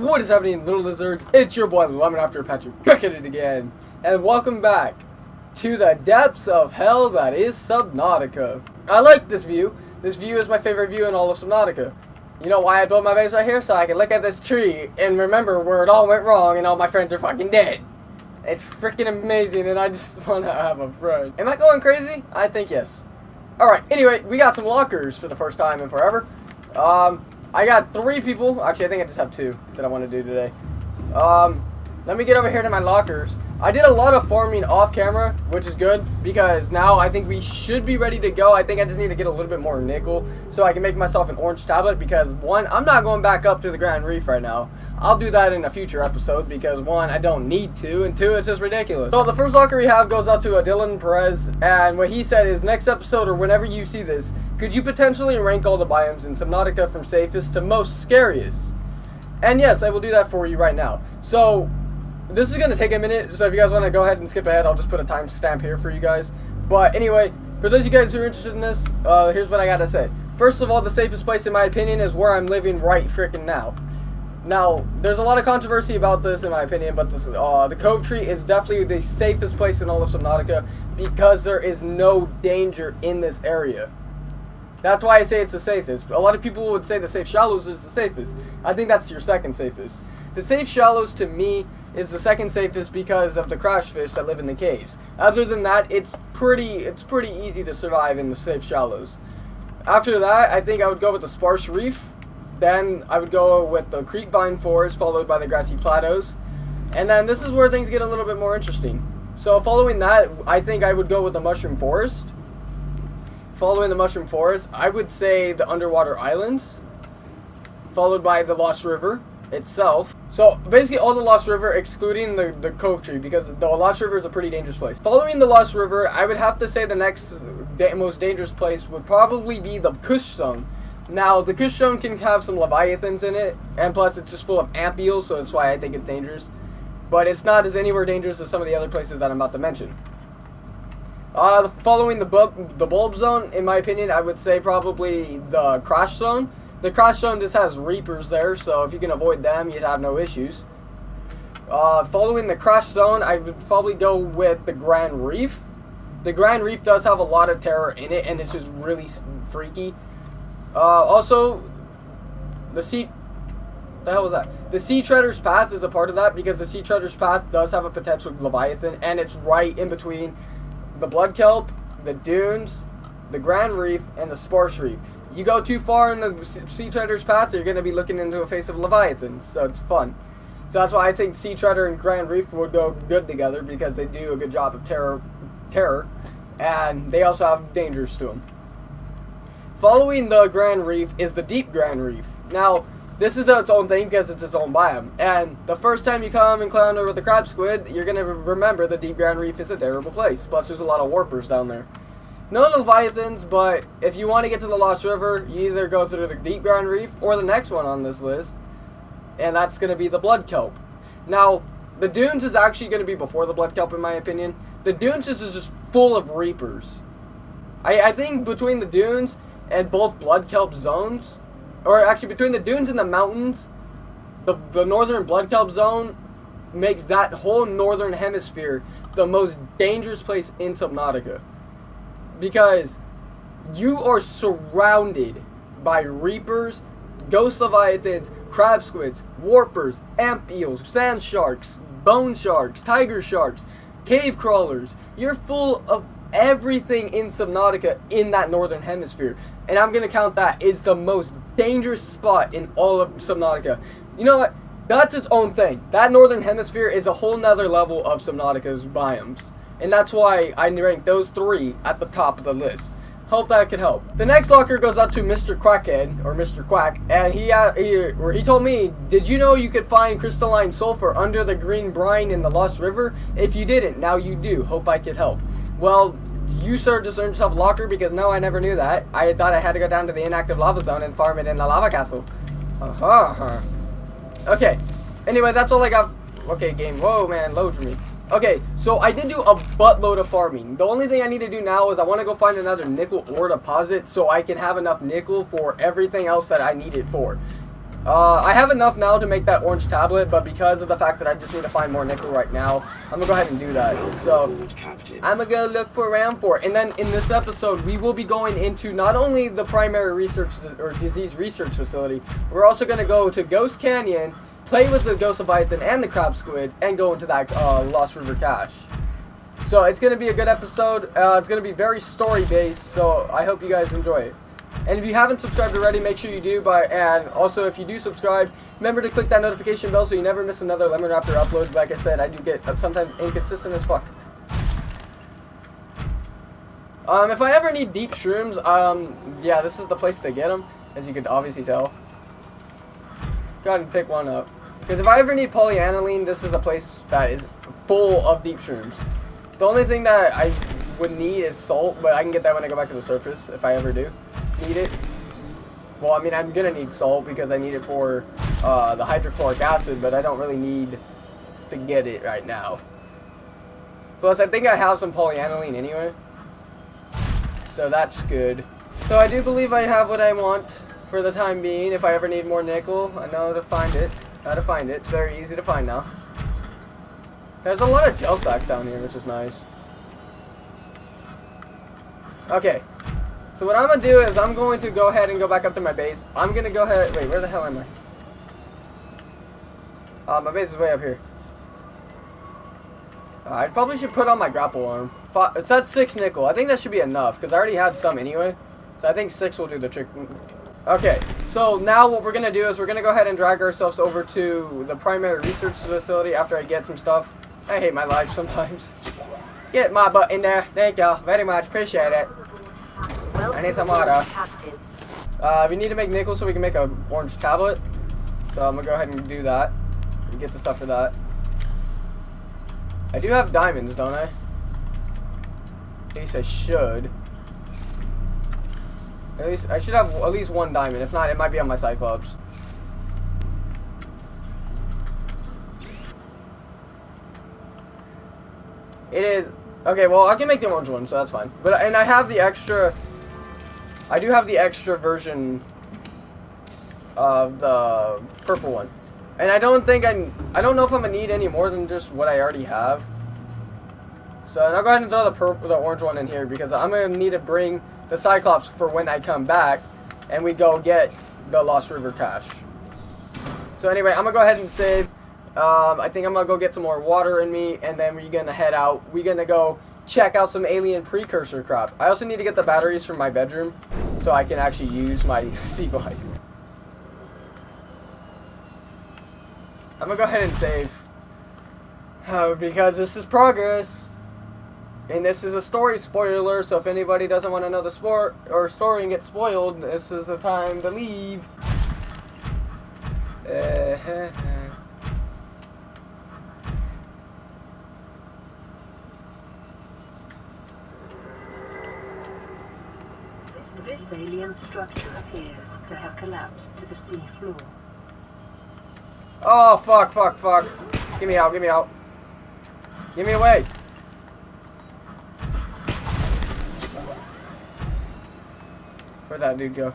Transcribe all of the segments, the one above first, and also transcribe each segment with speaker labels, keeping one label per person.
Speaker 1: What is happening, little lizards? It's your boy LemonRaptor Patrick back at it again, and welcome back to the depths of hell that is Subnautica. I like this view. This view is my favorite view in all of Subnautica. You know why I built my base right here? So I can look at this tree and remember where it all went wrong and all my friends are fucking dead. It's freaking amazing, and I just want to have a friend. Am I going crazy? I think yes. Alright, anyway, we got some lockers for the first time in forever. I got 3 people. Actually, I think I just have 2 that I want to do today. Let me get over here to my lockers. I did a lot of farming off camera, which is good, because now I think we should be ready to go. I think I just need to get a little bit more nickel so I can make myself an orange tablet, because 1, I'm not going back up to the Grand Reef right now. I'll do that in a future episode, because 1, I don't need to, and 2, it's just ridiculous. So the first locker we have goes out to Dylan Perez, and what he said is, next episode or whenever you see this, could you potentially rank all the biomes in Subnautica from safest to most scariest? And yes, I will do that for you right now. So this is going to take a minute, so if you guys want to go ahead and skip ahead, I'll just put a timestamp here for you guys. But anyway, for those of you guys who are interested in this, here's what I got to say. First of all, the safest place in my opinion is where I'm living right freaking now. Now, there's a lot of controversy about this in my opinion, but this, the Cove Tree is definitely the safest place in all of Subnautica because there is no danger in this area. That's why I say it's the safest. A lot of people would say the safe shallows is the safest. I think that's your second safest. The safe shallows to me is the second safest because of the crash fish that live in the caves. Other than that, it's pretty easy to survive in the safe shallows. After that, I think I would go with the sparse reef. Then I would go with the creepvine forest, followed by the grassy plateaus. And then this is where things get a little bit more interesting. So following that, I think I would go with the mushroom forest. Following the mushroom forest, I would say the underwater islands, followed by the Lost River itself. So basically all the Lost River excluding the Cove Tree, because the Lost River is a pretty dangerous place. Following the Lost River, I would have to say the next most dangerous place would probably be the Kush Zone. Now the Kush Zone can have some leviathans in it, and plus it's just full of ant eels, so that's why I think it's dangerous. But it's not as anywhere dangerous as some of the other places that I'm about to mention. Following the bulb zone, in my opinion, I would say probably the crash zone. The crash zone just has reapers there, so if you can avoid them, you'd have no issues. Following the crash zone, I would probably go with the Grand Reef. The Grand Reef does have a lot of terror in it, and it's just really freaky. Also, the sea... The hell was that? The Sea Treader's Path is a part of that, because the Sea Treader's Path does have a potential Leviathan, and it's right in between the Blood Kelp, the dunes, the Grand Reef, and the Sparse Reef. You go too far in the Sea Treader's Path, you're going to be looking into a face of Leviathans, so it's fun. So that's why I think Sea Treader and Grand Reef would go good together, because they do a good job of terror, and they also have dangers to them. Following the Grand Reef is the Deep Grand Reef. Now, this is its own thing because it's its own biome, and the first time you come and clown over the crab squid, you're going to remember the Deep Grand Reef is a terrible place, plus there's a lot of warpers down there. No leviathans, but if you want to get to the Lost River, you either go through the Deep Grand Reef or the next one on this list, and that's going to be the Blood Kelp. Now, the dunes is actually going to be before the Blood Kelp in my opinion. The dunes is just full of reapers. I think between the dunes and both Blood Kelp zones, or actually between the dunes and the mountains, the northern Blood Kelp zone makes that whole northern hemisphere the most dangerous place in Subnautica. Because you are surrounded by reapers, ghost leviathans, crab squids, warpers, amp eels, sand sharks, bone sharks, tiger sharks, cave crawlers. You're full of everything in Subnautica in that northern hemisphere. And I'm going to count that is the most dangerous spot in all of Subnautica. You know what? That's its own thing. That northern hemisphere is a whole nother level of Subnautica's biomes. And that's why I rank those 3 at the top of the list. Hope that could help. The next locker goes out to Mr. Quackhead, or Mr. Quack, and he told me, did you know you could find crystalline sulfur under the green brine in the Lost River? If you didn't, now you do. Hope I could help. Well, you sir just earned yourself a locker, because no, I never knew that. I thought I had to go down to the inactive lava zone and farm it in the lava castle. Okay, anyway, that's all I got. Okay, game. Whoa, man, load for me. Okay, so I did do a buttload of farming. The only thing I need to do now is I want to go find another nickel ore deposit so I can have enough nickel for everything else that I need it for. I have enough now to make that orange tablet, but because of the fact that I just need to find more nickel right now, I'm gonna go ahead and do that. So, I'm gonna go look around for it. And then in this episode, we will be going into not only the primary research or disease research facility, we're also gonna go to Ghost Canyon, play with the Ghost Leviathan and the Crab Squid, and go into that Lost River cache. So, it's gonna be a good episode. It's gonna be very story-based, so I hope you guys enjoy it. And if you haven't subscribed already, make sure you do. And also, if you do subscribe, remember to click that notification bell so you never miss another LemonRaptor upload. Like I said, I do get sometimes inconsistent as fuck. If I ever need deep shrooms, yeah, this is the place to get them, as you could obviously tell. Go ahead and pick one up. Because if I ever need polyaniline, this is a place that is full of deep shrooms. The only thing that I would need is salt, but I can get that when I go back to the surface, if I ever do need it. Well, I mean, I'm gonna need salt because I need it for the hydrochloric acid, but I don't really need to get it right now. Plus, I think I have some polyaniline anyway, so that's good. So I do believe I have what I want for the time being. If I ever need more nickel, I know how to find it. It's very easy to find now. There's a lot of gel sacks down here, which is nice. Okay. So what I'm going to do is I'm going to go ahead and go back up to my base. I'm going to go ahead... Wait, where the hell am I? My base is way up here. I probably should put on my grapple arm. It's at 6 nickel. I think that should be enough, because I already had some anyway. So I think 6 will do the trick. Okay, so now what we're going to do is we're going to go ahead and drag ourselves over to the primary research facility after I get some stuff. I hate my life sometimes. Get my butt in there. Thank you very much. Appreciate it. I need some water. We need to make nickel so we can make a orange tablet. So I'm gonna go ahead and do that. And get the stuff for that. I do have diamonds, don't I? At least I should. At least I should have at least 1 diamond. If not, it might be on my Cyclops. It is okay. Well, I can make the orange one, so that's fine. And I have the extra. I do have the extra version of the purple one, and I don't know if I'm gonna need any more than just what I already have. So I'll go ahead and throw the orange one in here because I'm gonna need to bring the Cyclops for when I come back, and we go get the Lost River cache. So anyway, I'm gonna go ahead and save. I think I'm gonna go get some more water in me, and then we're gonna head out. We're gonna go check out some alien precursor crop. I also need to get the batteries from my bedroom so I can actually use my sea glide. I'm gonna go ahead and save because this is progress, and this is a story spoiler. So if anybody doesn't want to know the story and get spoiled, this is the time to leave.
Speaker 2: This alien structure appears to have collapsed to the sea floor.
Speaker 1: Oh, fuck. Get me out. Get me away. Where'd that dude go?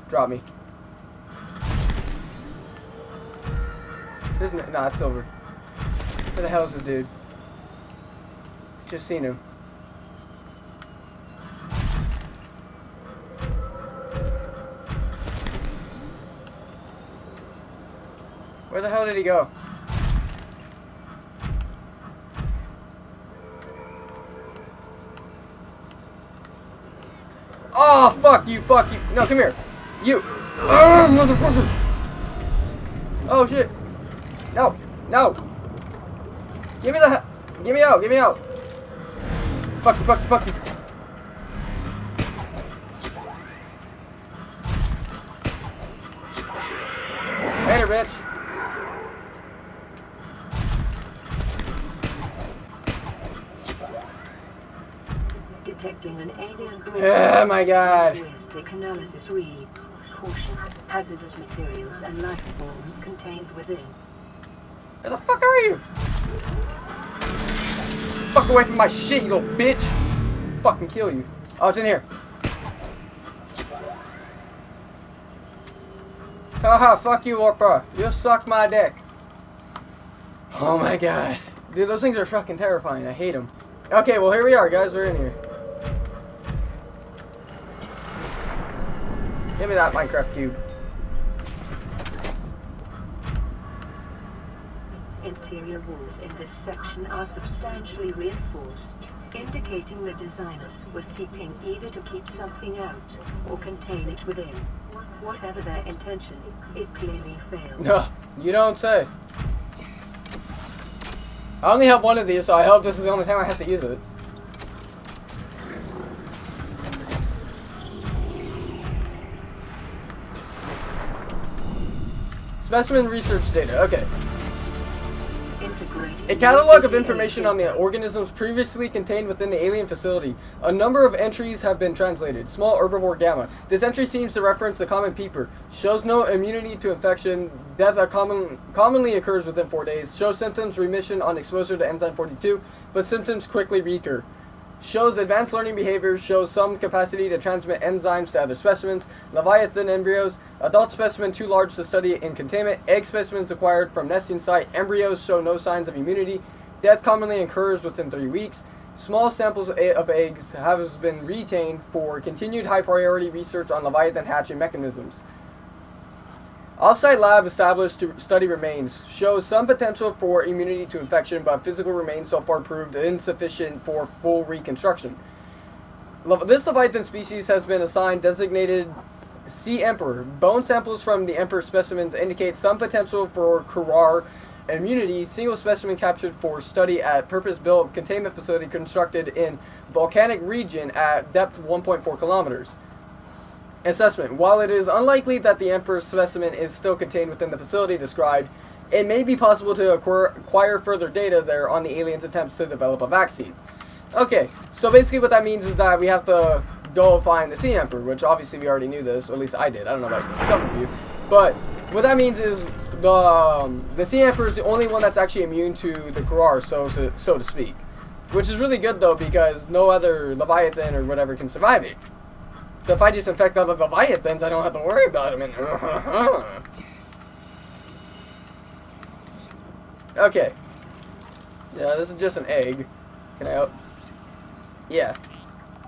Speaker 1: Drop me. Nah, it's silver. Where the hell is this dude? Just seen him. Where the hell did he go? Oh, fuck you. No, come here. You. Motherfucker. Oh, shit. No. Give me out. Fuck you. Later, bitch.
Speaker 2: Detecting an alien grid.
Speaker 1: Oh my god.
Speaker 2: Ballistic analysis reads, caution, hazardous materials and life forms contained within.
Speaker 1: Where the fuck are you? Fuck away from my shit, you little bitch. Fucking kill you. Oh, it's in here. Haha, fuck you, Orpa. You suck my dick. Oh my god. Dude, those things are fucking terrifying. I hate them. Okay, well, here we are, guys. We're in here. Give me that Minecraft cube.
Speaker 2: Interior walls in this section are substantially reinforced, indicating the designers were seeking either to keep something out or contain it within. Whatever their intention, it clearly failed.
Speaker 1: No, you don't say. I only have one of these, so I hope this is the only time I have to use it. Specimen research data. Okay. A catalog of information on the organisms previously contained within the alien facility. A number of entries have been translated. Small herbivore gamma. This entry seems to reference the common peeper. Shows no immunity to infection. Death that commonly occurs within 4 days. Shows symptoms remission on exposure to enzyme 42, but symptoms quickly recur. Shows advanced learning behavior. Shows some capacity to transmit enzymes to other specimens. Leviathan embryos. Adult specimen too large to study in containment. Egg specimens acquired from nesting site. Embryos show no signs of immunity. Death commonly occurs within 3 weeks. Small samples of eggs have been retained for continued high priority research on Leviathan hatching mechanisms. Off-site lab established to study remains. Shows some potential for immunity to infection, but physical remains so far proved insufficient for full reconstruction. This Leviathan species has been assigned designated Sea Emperor. Bone samples from the Emperor specimens indicate some potential for Kurar immunity. Single specimen captured for study at purpose-built containment facility constructed in volcanic region at depth 1.4 kilometers. Assessment. While it is unlikely that the Emperor specimen is still contained within the facility described, it may be possible to acquire further data there on the aliens' attempts to develop a vaccine. Okay, so basically what that means is that we have to go find the Sea Emperor, which obviously we already knew this, or at least I did. I don't know about some of you. But what that means is the Sea Emperor is the only one that's actually immune to the Kurar, so to speak. Which is really good, though, because no other Leviathan or whatever can survive it. So if I just infect other Leviathans, I don't have to worry about them. Okay. Yeah, this is just an egg. Can I out? Yeah.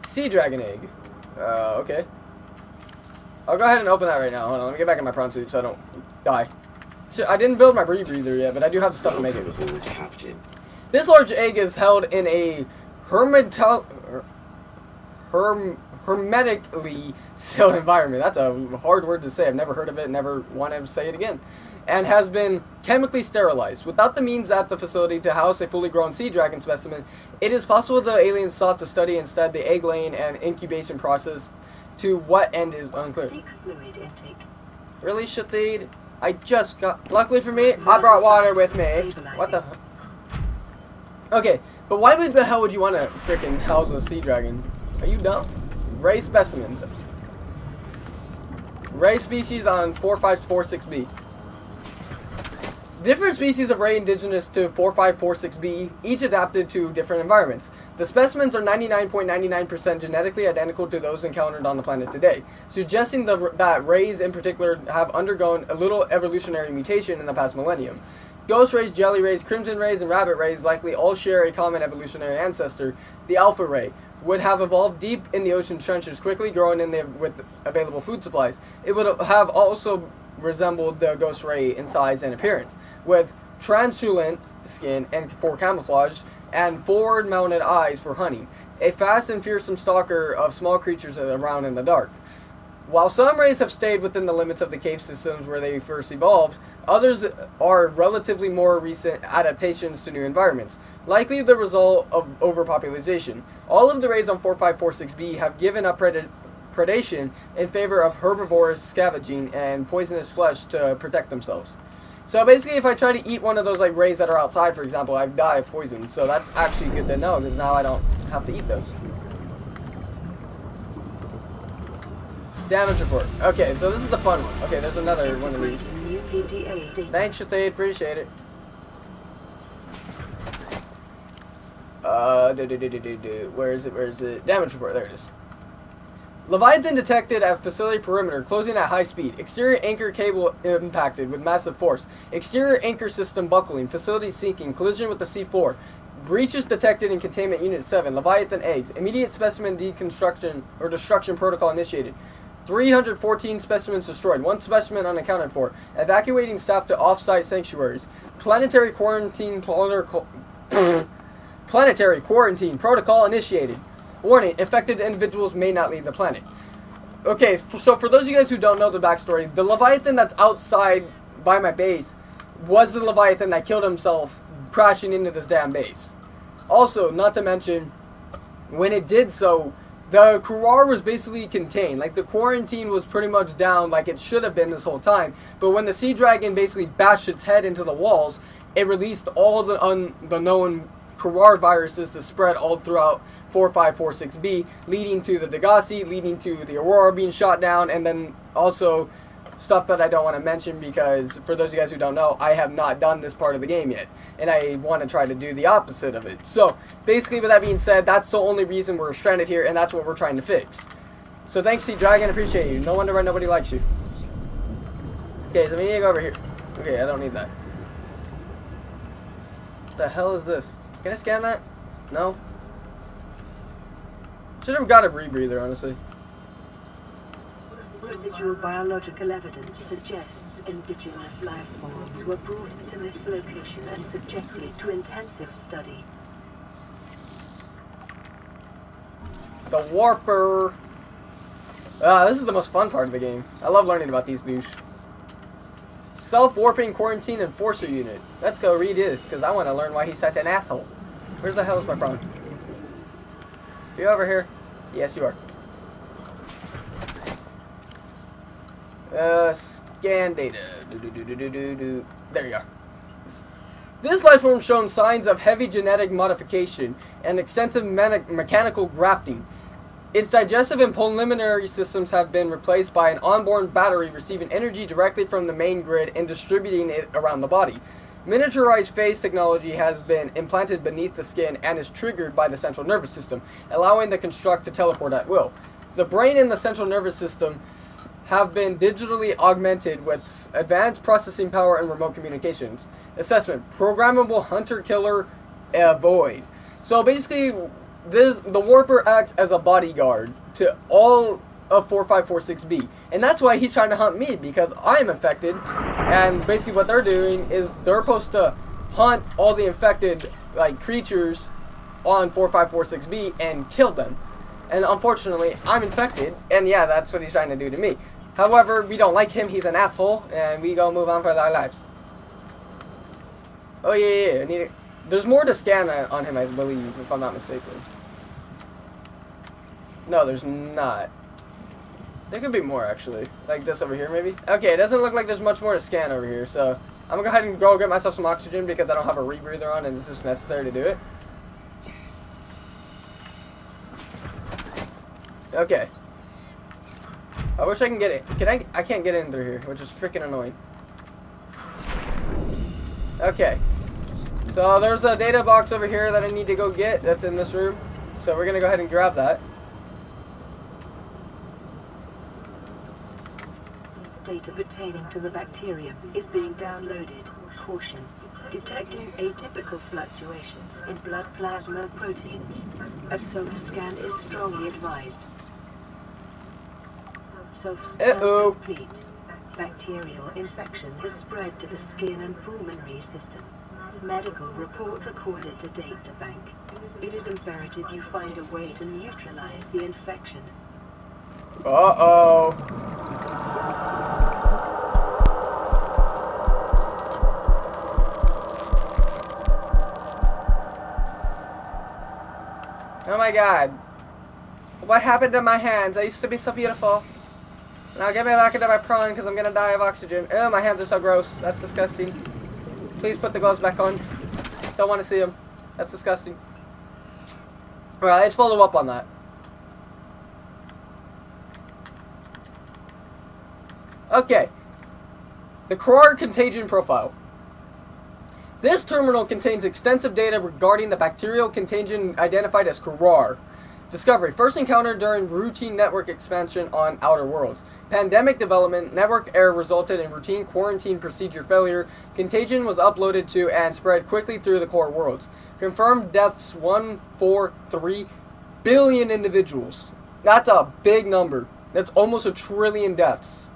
Speaker 1: Sea dragon egg. Okay. I'll go ahead and open that right now. Hold on, let me get back in my prawn suit so I don't die. So I didn't build my rebreather yet, but I do have the stuff to make it. This large egg is held in a hermetically sealed environment. That's a hard word to say. I've never heard of it, never want to say it again. And has been chemically sterilized. Without the means at the facility to house a fully grown sea dragon specimen, it is possible the aliens sought to study instead the egg laying and incubation process, to what end is unclear.
Speaker 2: Seek fluid intake.
Speaker 1: Really, Shathid? I just got... Luckily for me, I brought water with me. What the... Okay, but why the hell would you want to freaking house a sea dragon? Are you dumb? Ray specimens. Ray species on 4546b. Different species of ray indigenous to 4546b, each adapted to different environments. The specimens are 99.99% genetically identical to those encountered on the planet today, suggesting that rays in particular have undergone a little evolutionary mutation in the past millennium. Ghost rays, jelly rays, crimson rays, and rabbit rays likely all share a common evolutionary ancestor. The alpha ray would have evolved deep in the ocean trenches, quickly growing in there with available food supplies. It would have also resembled the ghost ray in size and appearance, with translucent skin and for camouflage, and forward-mounted eyes for hunting. A fast and fearsome stalker of small creatures around in the dark. While some rays have stayed within the limits of the cave systems where they first evolved, others are relatively more recent adaptations to new environments, likely the result of overpopulation. All of the rays on 4546b have given up predation in favor of herbivorous scavenging and poisonous flesh to protect themselves. So basically, if I try to eat one of those like rays that are outside, for example, I die of poison. So that's actually good to know, because now I don't have to eat them. Damage report. Okay, so this is the fun one. Okay, there's another one of these. Thanks, Shathid. Appreciate it. Where is it? Where is it? Damage report. There it is. Leviathan detected at facility perimeter, closing at high speed. Exterior anchor cable impacted with massive force. Exterior anchor system buckling. Facility sinking. Collision with the C4. Breaches detected in containment unit 7. Leviathan eggs. Immediate specimen deconstruction or destruction protocol initiated. 314 specimens destroyed. 1 specimen unaccounted for. Evacuating staff to off-site sanctuaries. Planetary quarantine protocol initiated. Warning, infected individuals may not leave the planet. Okay, so for those of you guys who don't know the backstory, the Leviathan that's outside by my base was the Leviathan that killed himself crashing into this damn base. Also, not to mention, when it did so, the Kurar was basically contained. Like, the quarantine was pretty much down like it should have been this whole time. But when the Sea Dragon basically bashed its head into the walls, it released all the known Kurar viruses to spread all throughout 4546B, leading to the Degassi, leading to the Aurora being shot down, and then also stuff that I don't want to mention because for those of you guys who don't know, I have not done this part of the game yet, and I want to try to do the opposite of it. So basically, with that being said, that's the only reason we're stranded here, and that's what we're trying to fix. So thanks, Sea Dragon, appreciate you. No wonder why nobody likes you. Okay, so we need to go over here. Okay, I don't need that. What the hell is this? Can I scan that? No? Should have got a rebreather, honestly.
Speaker 2: Residual biological evidence suggests indigenous life forms were brought to this location and subjected to intensive study.
Speaker 1: The Warper. This is the most fun part of the game. I love learning about these douche. Self-warping quarantine enforcer unit. Let's go read this, because I want to learn why he's such an asshole. Where's the hell is my prawn? You over here? Yes, you are. Scan data. There you are. This life form shown signs of heavy genetic modification and extensive mechanical grafting. Its digestive and pulmonary systems have been replaced by an onboard battery receiving energy directly from the main grid and distributing it around the body. Miniaturized phase technology has been implanted beneath the skin and is triggered by the central nervous system, allowing the construct to teleport at will. The brain and the central nervous system have been digitally augmented with advanced processing power and remote communications. Assessment: programmable hunter-killer void. So basically, the Warper acts as a bodyguard to all of 4546B, and that's why he's trying to hunt me, because I'm infected, and basically what they're doing is they're supposed to hunt all the infected creatures on 4546B and kill them. And unfortunately, I'm infected, and yeah, that's what he's trying to do to me. However, we don't like him, he's an asshole, and we go move on for our lives. Oh yeah, there's more to scan on him, I believe, if I'm not mistaken. No, there's not. There could be more, actually. Like this over here, maybe? Okay, it doesn't look like there's much more to scan over here, so I'm gonna go ahead and go get myself some oxygen because I don't have a rebreather on and it's just necessary to do it. Okay. I wish I can get it. I can't get in through here, which is freaking annoying. Okay. So there's a data box over here that I need to go get. That's in this room. So we're going to go ahead and grab that.
Speaker 2: Data pertaining to the bacterium is being downloaded. Caution. Detecting atypical fluctuations in blood plasma proteins. A self-scan is strongly advised. Self-scan complete. Bacterial infection has spread to the skin and pulmonary system. Medical report recorded to data bank. It is imperative you find a way to neutralize the infection.
Speaker 1: Uh-oh. Oh my god. What happened to my hands? I used to be so beautiful. Now get me back into my prawn because I'm gonna die of oxygen. Oh, my hands are so gross. That's disgusting. Please put the gloves back on. Don't want to see them. That's disgusting. Alright, let's follow up on that. Okay. The Kurar contagion profile. This terminal contains extensive data regarding the bacterial contagion identified as Kurar. Discovery. First encountered during routine network expansion on Outer Worlds. Pandemic development. Network error resulted in routine quarantine procedure failure. Contagion was uploaded to and spread quickly through the core worlds. Confirmed deaths 143 billion individuals. That's a big number. That's almost 1 trillion deaths.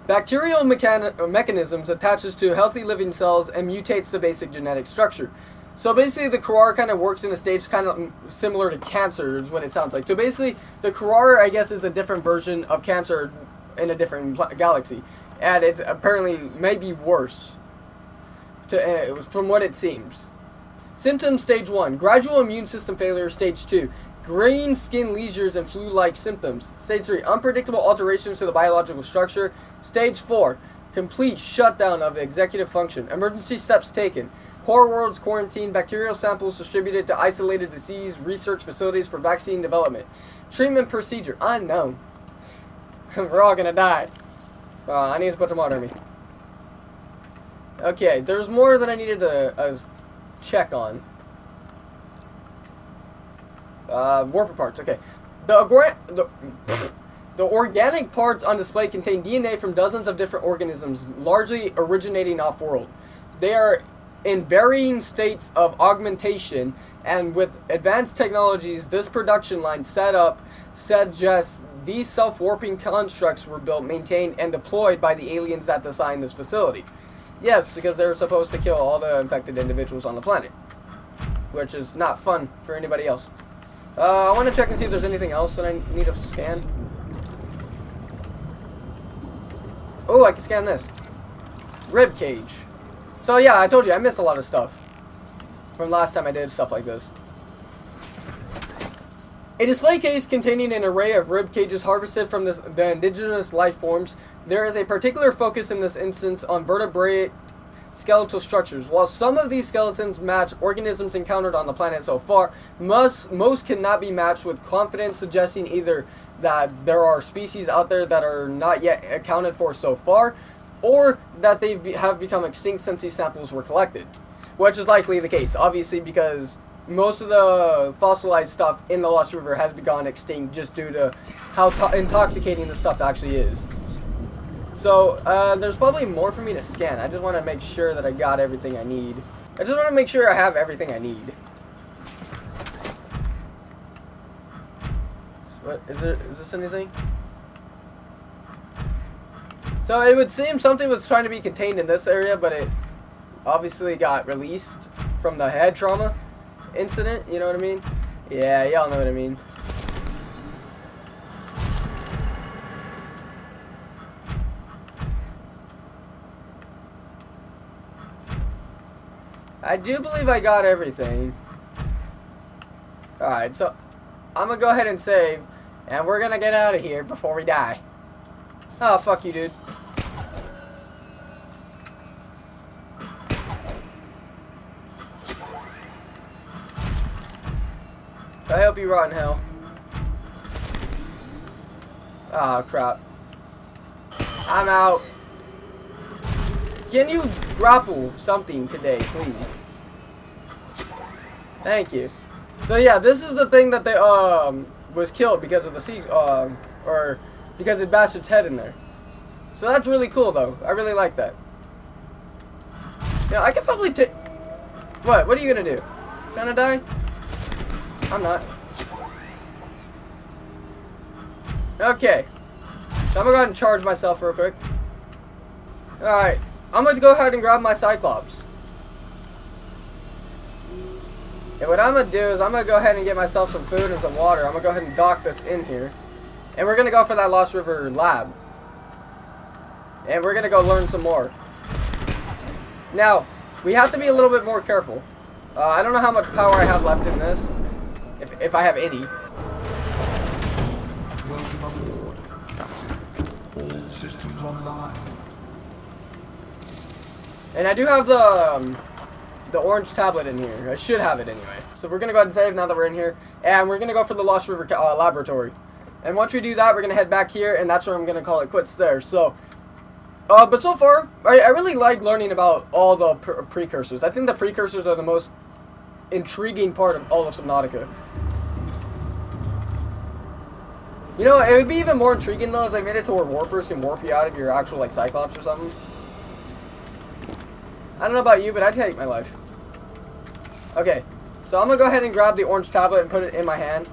Speaker 1: Bacterial mechanisms attaches to healthy living cells and mutates the basic genetic structure. So basically the Qurar kind of works in a stage kind of similar to cancer is what it sounds like. So basically the Qurar, I guess, is a different version of cancer in a different galaxy. And it's apparently maybe worse from what it seems. Symptoms stage 1. Gradual immune system failure stage 2. Green skin lesions and flu-like symptoms. Stage 3. Unpredictable alterations to the biological structure. Stage 4. Complete shutdown of executive function. Emergency steps taken. Core worlds quarantine, bacterial samples distributed to isolated disease research facilities for vaccine development. Treatment procedure unknown. We're all gonna die. I need to put some water in me. Okay, there's more than I needed to check on. Warper parts. Okay, the organic parts on display contain DNA from dozens of different organisms, largely originating off-world. They are in varying states of augmentation, and with advanced technologies, this production line setup suggests these self-warping constructs were built, maintained, and deployed by the aliens that designed this facility. Yes, because they're supposed to kill all the infected individuals on the planet, which is not fun for anybody else. I want to check and see if there's anything else that I need to scan. Oh, I can scan this. Rib cage. So yeah, I told you, I missed a lot of stuff from last time I did stuff like this. A display case containing an array of rib cages harvested from the indigenous life forms. There is a particular focus in this instance on vertebrate skeletal structures. While some of these skeletons match organisms encountered on the planet so far, most cannot be matched with confidence, suggesting either that there are species out there that are not yet accounted for so far, or that they have become extinct since these samples were collected. Which is likely the case, obviously, because most of the fossilized stuff in the Lost River has become extinct just due to how intoxicating the stuff actually is. So, there's probably more for me to scan. I just want to make sure that I got everything I need. I just want to make sure I have everything I need. What, is this anything? So it would seem something was trying to be contained in this area, but it obviously got released from the head trauma incident, you know what I mean? Yeah, y'all know what I mean. I do believe I got everything. Alright, so I'm gonna go ahead and save, and we're gonna get out of here before we die. Oh, fuck you, dude. I hope you rot in hell. Oh, crap. I'm out. Can you grapple something today, please? Thank you. So yeah, this is the thing that they was killed because of the sea or because it bashed its head in there. So that's really cool though. I really like that. Yeah, I could probably take. What are you gonna do? Trying to die? I'm not. Okay. So I'm gonna go ahead and charge myself real quick. Alright. I'm going to go ahead and grab my Cyclops. And what I'm going to do is I'm going to go ahead and get myself some food and some water. I'm going to go ahead and dock this in here. And we're going to go for that Lost River lab. And we're going to go learn some more. Now, we have to be a little bit more careful. I don't know how much power I have left in this. If I have any.
Speaker 3: Welcome aboard, Captain. All systems online.
Speaker 1: And I do have the orange tablet in here. I should have it anyway. So we're going to go ahead and save now that we're in here. And we're going to go for the Lost River laboratory. And once we do that, we're going to head back here. And that's where I'm going to call it quits there. So, but so far, I really like learning about all the precursors. I think the precursors are the most intriguing part of all of Subnautica. You know, it would be even more intriguing though if they made it to where warpers can warp you out of your actual like Cyclops or something. I don't know about you, but I'd take my life. Okay, so I'm gonna go ahead and grab the orange tablet and put it in my hand.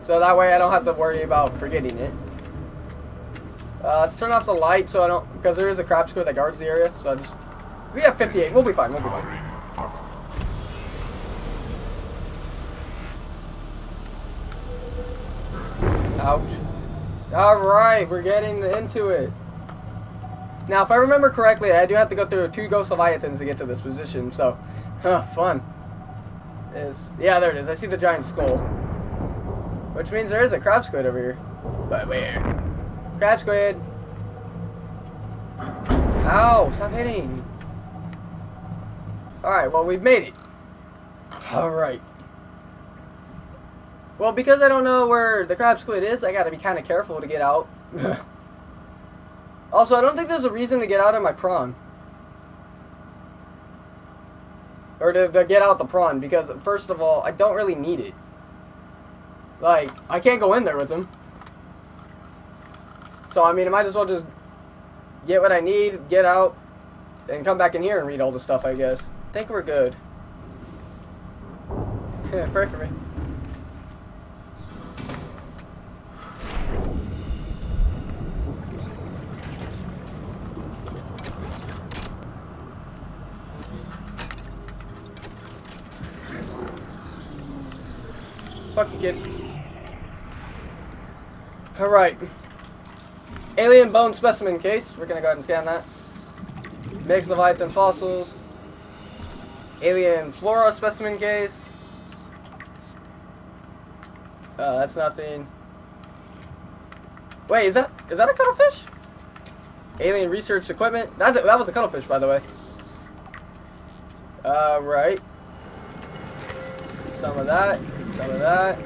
Speaker 1: So that way I don't have to worry about forgetting it. Let's turn off the light so I don't, because there is a crab squid that guards the area. So we have 58. We'll be fine. We'll be fine. Ouch. Alright, we're getting into it. Now, if I remember correctly, I do have to go through 2 ghost leviathans to get to this position, so, fun. Yeah, there it is. I see the giant skull. Which means there is a crab squid over here. But where? Crab squid. Ow, stop hitting. Alright, well, we've made it. Alright. Well, because I don't know where the crab squid is, I gotta be kind of careful to get out. Also, I don't think there's a reason to get out of my prawn. Or to get out the prawn, because first of all, I don't really need it. Like, I can't go in there with him. So, I mean, I might as well just get what I need, get out, and come back in here and read all the stuff, I guess. I think we're good. Yeah, pray for me. Fuck you, kid. Alright. Alien bone specimen case. We're gonna go ahead and scan that. Mixed leviathan fossils. Alien flora specimen case. That's nothing. Wait, is that a cuttlefish? Alien research equipment. That was a cuttlefish, by the way. Right. Some of that. Some of that.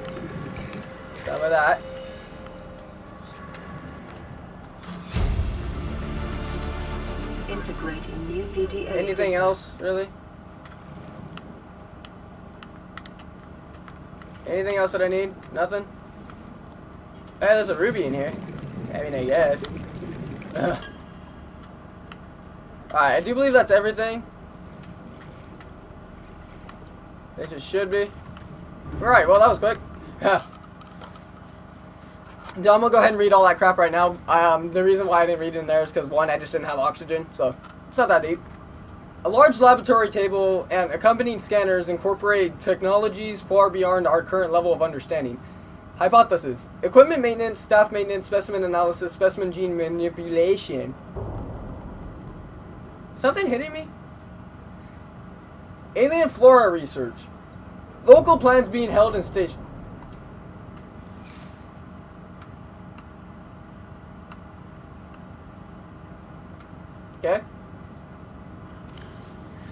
Speaker 1: Some of that.
Speaker 2: Integrating new PDA.
Speaker 1: Anything else, really? Anything else that I need? Nothing? Hey, there's a ruby in here. I mean, I guess. Alright, I do believe that's everything. This it should be. Alright, well that was quick. I'm gonna go ahead and read all that crap right now. The reason why I didn't read it in there is because, one, I just didn't have oxygen, so it's not that deep. A large laboratory table and accompanying scanners incorporate technologies far beyond our current level of understanding. Hypothesis. Equipment maintenance, staff maintenance, specimen analysis, specimen gene manipulation. Something hitting me? Alien flora research. Local plans being held in station. Okay.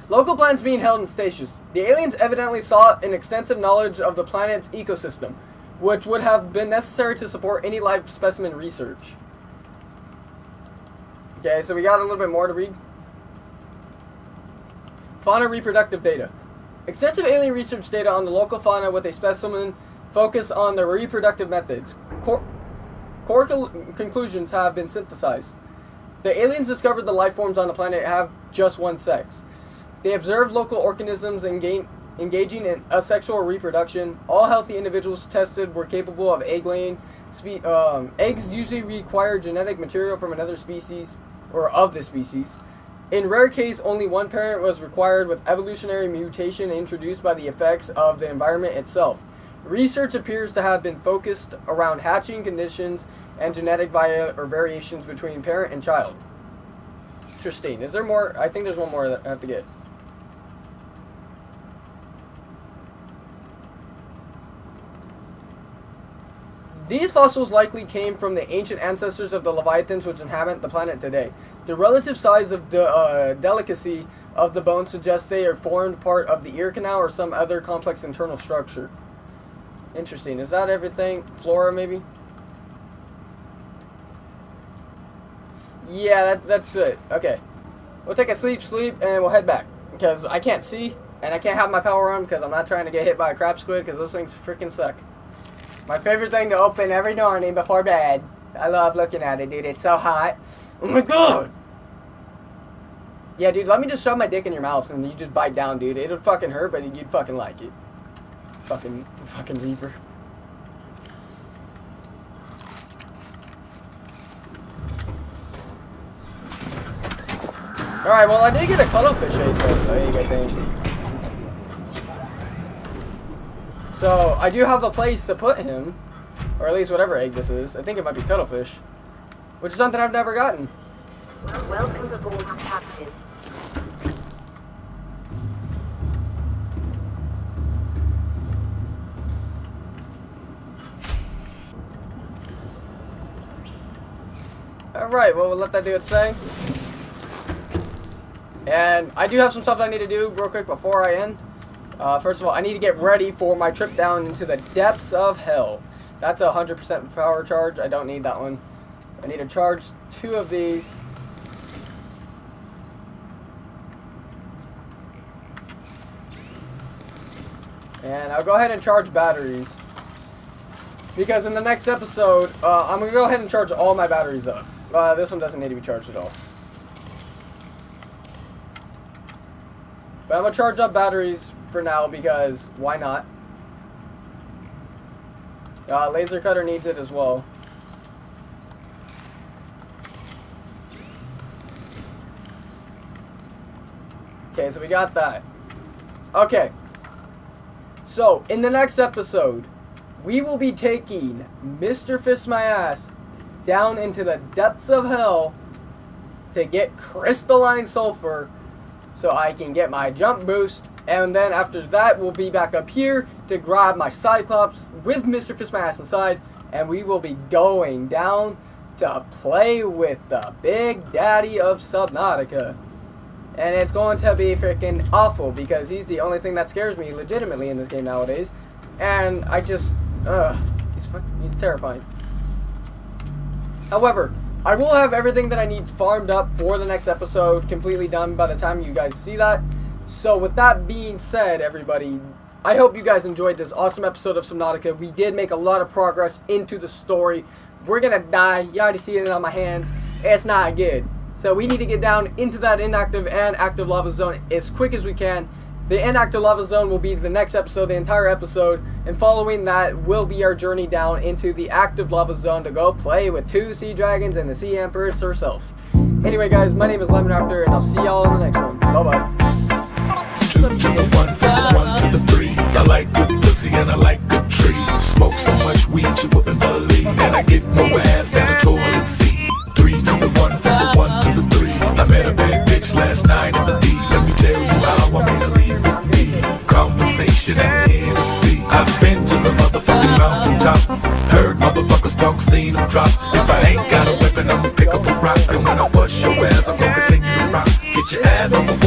Speaker 1: Local plans being held in stasis. The aliens evidently sought an extensive knowledge of the planet's ecosystem, which would have been necessary to support any live specimen research. Okay, so we got a little bit more to read. Fauna reproductive data. Extensive alien research data on the local fauna with a specimen focus on their reproductive methods. Core conclusions have been synthesized. The aliens discovered the life forms on the planet have just one sex. They observed local organisms engaging in asexual reproduction. All healthy individuals tested were capable of egg laying. Eggs usually require genetic material from another species, or of the species. In rare case, only one parent was required, with evolutionary mutation introduced by the effects of the environment itself. Research appears to have been focused around hatching conditions and genetic variations between parent and child. Interesting. Is there more? I think there's one more that I have to get. These fossils likely came from the ancient ancestors of the leviathans which inhabit the planet today. The relative size of the delicacy of the bones suggests they are formed part of the ear canal or some other complex internal structure. Interesting. Is that everything? Flora, maybe? Yeah, that's it. Okay. We'll take a sleep, and we'll head back. Because I can't see, And I can't have my power on because I'm not trying to get hit by a crab squid because those things freaking suck. My favorite thing to open every morning before bed. I love looking at it, dude. It's so hot. Oh my god! Yeah, dude, let me just shove my dick in your mouth and you just bite down, dude. It'll fucking hurt, but you'd fucking like it. Fucking Reaper. Alright, well, I did get a cuttlefish egg, though, I think. So, I do have a place to put him. Or at least whatever egg this is. I think it might be cuttlefish. Which is something I've never gotten.
Speaker 2: Welcome aboard, Captain.
Speaker 1: Alright, well, we'll let that do its thing. And I do have some stuff I need to do real quick before I end. First of all, I need to get ready for my trip down into the depths of hell. That's a 100% power charge. I don't need that one. I need to charge 2 of these. And I'll go ahead and charge batteries. Because in the next episode, I'm going to go ahead and charge all my batteries up. This one doesn't need to be charged at all. But I'm going to charge up batteries for now because why not? Laser cutter needs it as well. Okay, so we got that. Okay. So, in the next episode, we will be taking Mr. Fist My Ass down into the depths of hell to get crystalline sulfur so I can get my jump boost. And then after that, we'll be back up here to grab my Cyclops with Mr. Fist My Ass inside. And we will be going down to play with the Big Daddy of Subnautica. And it's going to be freaking awful because he's the only thing that scares me legitimately in this game nowadays. And I just, he's terrifying. However, I will have everything that I need farmed up for the next episode completely done by the time you guys see that. So with that being said, everybody, I hope you guys enjoyed this awesome episode of Subnautica. We did make a lot of progress into the story. We're gonna die. You already see it on my hands. It's not good. So we need to get down into that inactive and active lava zone as quick as we can. The inactive lava zone will be the next episode, the entire episode, and following that will be our journey down into the active lava zone to go play with 2 sea dragons and the sea empress herself. Anyway, guys, my name is LemonRaptor, and I'll see y'all in the next one. Bye-bye.
Speaker 3: 2 to the 1, from the 1 to the 3. I like good pussy and I like good trees. Smoke so much weed you wouldn't believe, and I get more ass than a toilet seat. 3 to the 1, from the 1 to the 3. I met a bad bitch last night in the D. Let me tell you how I made her leave with me. Conversation and Hennessy. I've been to the motherfucking mountaintop. Heard motherfuckers talk, seen them drop. If I ain't got a weapon, I'ma pick up a rock. And when I bust your ass, I'm gonna continue to rock. Get your ass on the wall.